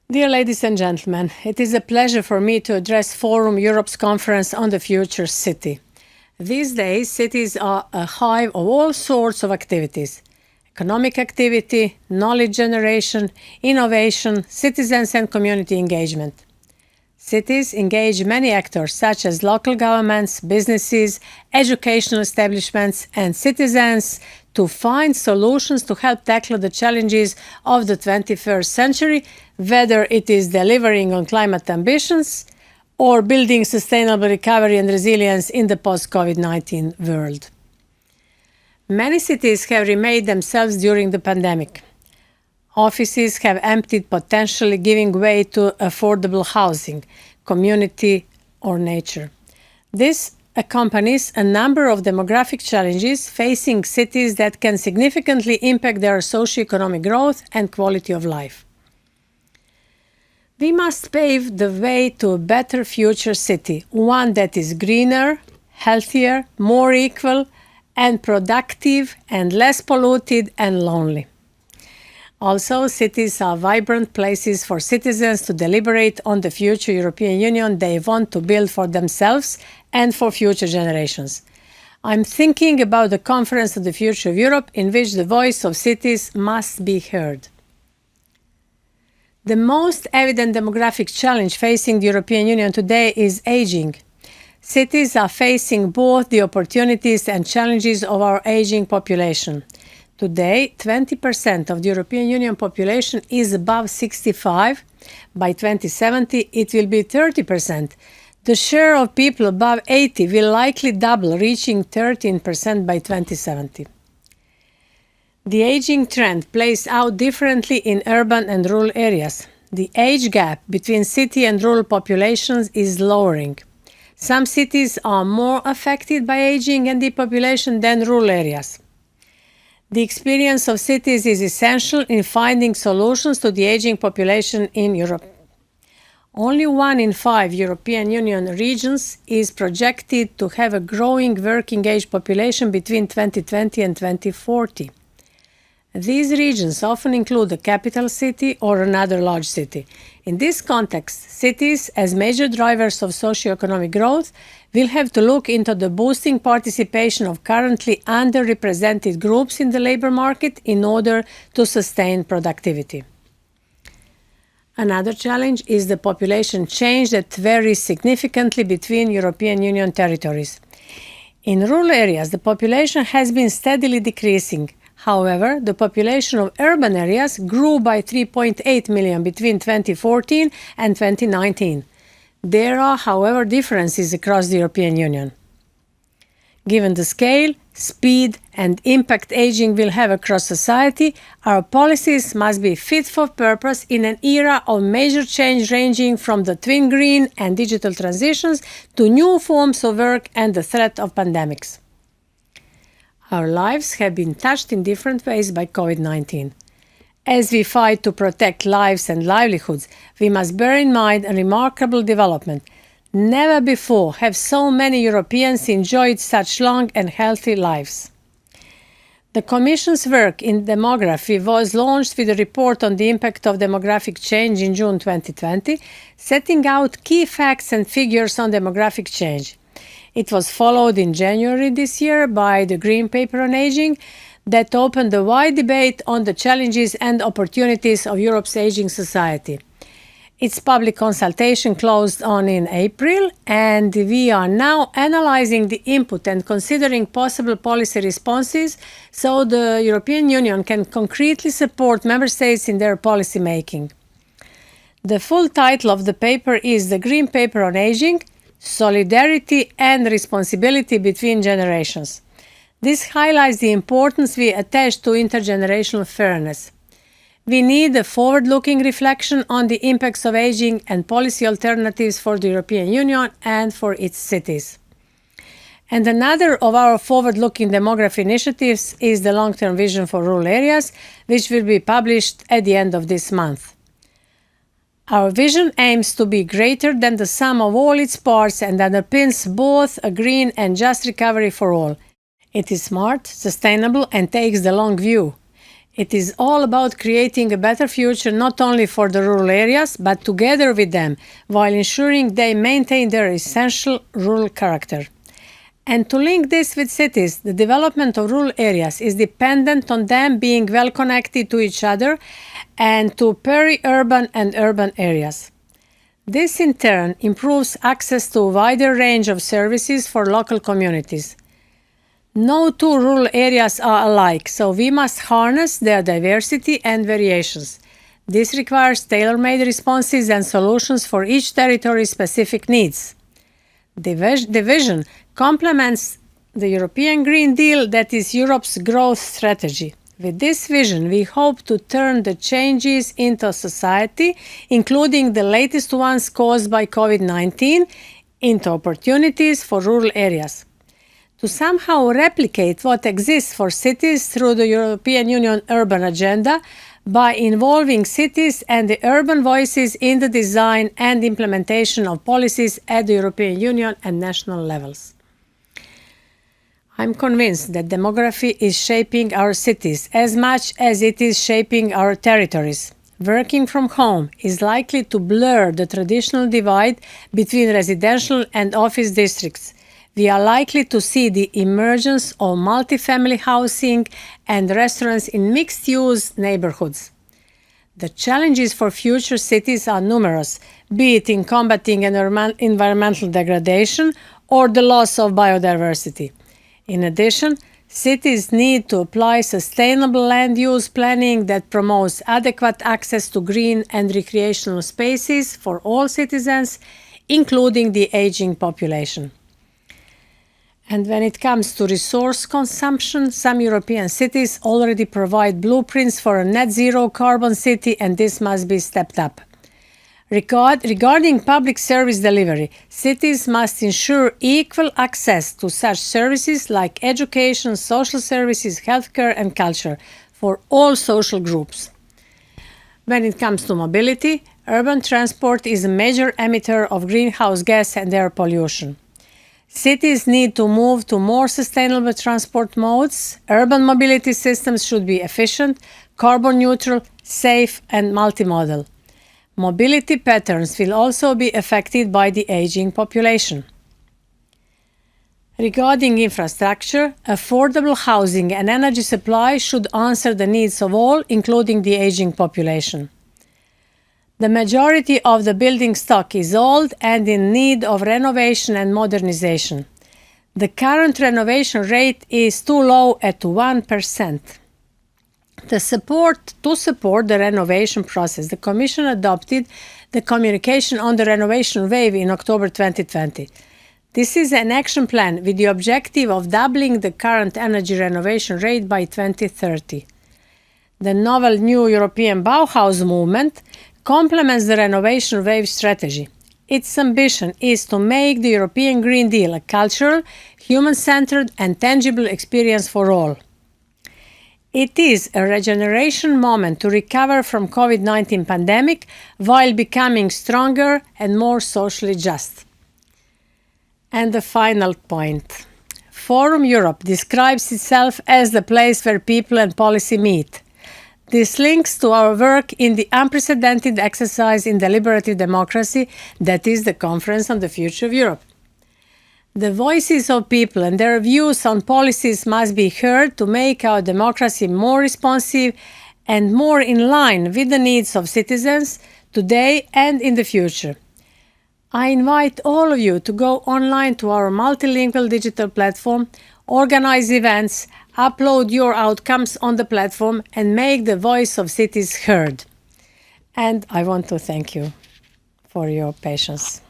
Dear ladies and gentlemen, it is a pleasure for me to address Forum Europe's conference on the future city. These days, cities are a hive of all sorts of activities. Economic activity, knowledge generation, innovation, citizens and community engagement. Cities engage many actors such as local governments, businesses, educational establishments and citizens to find solutions to help tackle the challenges of the 21st century, whether it is delivering on climate ambitions or building sustainable recovery and resilience in the post-COVID-19 world. Many cities have remade themselves during the pandemic. Offices have emptied, potentially giving way to affordable housing, community or nature. This accompanies a number of demographic challenges facing cities that can significantly impact their socio-economic growth and quality of life. We must pave the way to a better future city, one that is greener, healthier, more equal, and productive, and less polluted and lonely. Also, cities are vibrant places for citizens to deliberate on the future European Union they want to build for themselves and for future generations. I'm thinking about the Conference on the Future of Europe, in which the voice of cities must be heard. The most evident demographic challenge facing the European Union today is aging. Cities are facing both the opportunities and challenges of our aging population. Today, 20% of the European Union population is above 65. By 2070, it will be 30%. The share of people above 80 will likely double, reaching 13% by 2070. The aging trend plays out differently in urban and rural areas. The age gap between city and rural populations is lowering. Some cities are more affected by aging and depopulation than rural areas. The experience of cities is essential in finding solutions to the aging population in Europe. Only 1 in 5 European Union regions is projected to have a growing working age population between 2020 and 2040. These regions often include a capital city or another large city. In this context, cities, as major drivers of socio-economic growth, will have to look into the boosting participation of currently underrepresented groups in the labor market in order to sustain productivity. Another challenge is the population change that varies significantly between European Union territories. In rural areas, the population has been steadily decreasing. However, the population of urban areas grew by 3.8 million between 2014 and 2019. There are, however, differences across the European Union. Given the scale, speed, and impact aging will have across society, our policies must be fit for purpose in an era of major change ranging from the twin green and digital transitions to new forms of work and the threat of pandemics. Our lives have been touched in different ways by COVID-19. As we fight to protect lives and livelihoods, we must bear in mind a remarkable development. Never before have so many Europeans enjoyed such long and healthy lives. The Commission's work in demography was launched with a report on the impact of demographic change in June 2020, setting out key facts and figures on demographic change. It was followed in January this year by the Green Paper on Aging that opened a wide debate on the challenges and opportunities of Europe's aging society. Its public consultation closed in April, and we are now analyzing the input and considering possible policy responses so the European Union can concretely support member states in their policy making. The full title of the paper is The Green Paper on Aging: Solidarity and Responsibility Between Generations. This highlights the importance we attach to intergenerational fairness. We need a forward-looking reflection on the impacts of aging and policy alternatives for the European Union and for its cities. And another of our forward-looking demography initiatives is the long-term vision for rural areas, which will be published at the end of this month. Our vision aims to be greater than the sum of all its parts and underpins both a green and just recovery for all. It is smart, sustainable, and takes the long view. It is all about creating a better future not only for the rural areas, but together with them, while ensuring they maintain their essential rural character. And to link this with cities, the development of rural areas is dependent on them being well connected to each other and to peri-urban and urban areas. This in turn improves access to a wider range of services for local communities. No two rural areas are alike, so we must harness their diversity and variations. This requires tailor-made responses and solutions for each territory's specific needs. The vision complements the European Green Deal that is Europe's growth strategy. With this vision, we hope to turn the changes into society, including the latest ones caused by COVID-19, into opportunities for rural areas. To somehow replicate what exists for cities through the European Union Urban Agenda by involving cities and the urban voices in the design and implementation of policies at the European Union and national levels. I'm convinced that demography is shaping our cities as much as it is shaping our territories. Working from home is likely to blur the traditional divide between residential and office districts. We are likely to see the emergence of multifamily housing and restaurants in mixed-use neighborhoods. The challenges for future cities are numerous, be it in combating environmental degradation or the loss of biodiversity. In addition, cities need to apply sustainable land use planning that promotes adequate access to green and recreational spaces for all citizens, including the aging population. And when it comes to resource consumption, some European cities already provide blueprints for a net zero carbon city, and this must be stepped up. Regarding public service delivery, cities must ensure equal access to such services like education, social services, healthcare, and culture for all social groups. When it comes to mobility, urban transport is a major emitter of greenhouse gas and air pollution. Cities need to move to more sustainable transport modes. Urban mobility systems should be efficient, carbon neutral, safe, and multimodal. Mobility patterns will also be affected by the aging population. Regarding infrastructure, affordable housing and energy supply should answer the needs of all, including the aging population. The majority of the building stock is old and in need of renovation and modernization. The current renovation rate is too low at 1%. To support the renovation process, the Commission adopted the communication on the renovation wave in October 2020. This is an action plan with the objective of doubling the current energy renovation rate by 2030. The novel new European Bauhaus movement complements the renovation wave strategy. Its ambition is to make the European Green Deal a cultural, human-centered, and tangible experience for all. It is a regeneration moment to recover from COVID-19 pandemic while becoming stronger and more socially just. And the final point. Forum Europe describes itself as the place where people and policy meet. This links to our work in the unprecedented exercise in deliberative democracy that is the Conference on the Future of Europe. The voices of people and their views on policies must be heard to make our democracy more responsive and more in line with the needs of citizens today and in the future. I invite all of you to go online to our multilingual digital platform, organize events, upload your outcomes on the platform, and make the voice of cities heard. And I want to thank you for your patience.